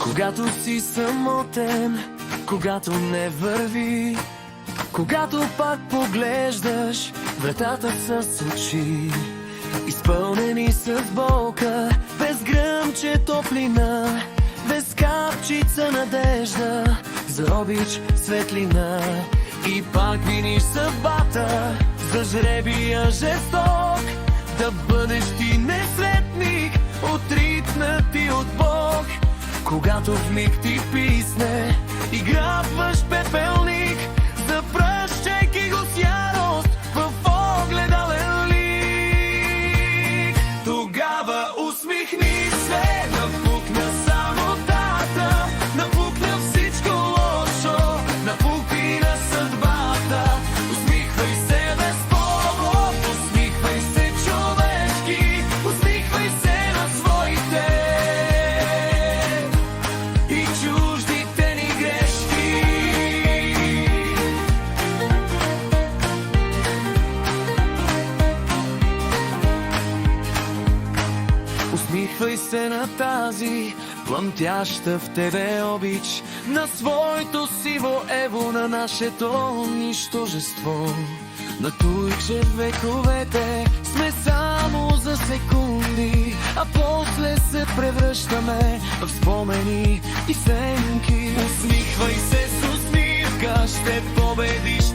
Когато си самотен, когато не върви, когато пак поглеждаш вратата с очи, изпълнени с болка, без гръмче топлина, без капчица надежда, за обич светлина. И пак виниш съдбата за жребия жесток, да бъдеш ти несретник, отритнати от Бог. Когато в миг ти писне и грабваш пепелник, запръщайки го с ярост в огледален лик, тогава усмихни се, напукна самотата, напукна всичко лошо, напукни на съдбата. Усмихвай се без повод, усмихвай се човешки, усмихвай се на своите и чуждите ни грешки. Усмихвай се на тази плъмтяща в тебе обич, на своето сиво ево, на нашето нищожество. На той, че вековете сме само за секунди, а после се превръщаме в спомени и сенки. Усмихвай се с усмивка, ще победиш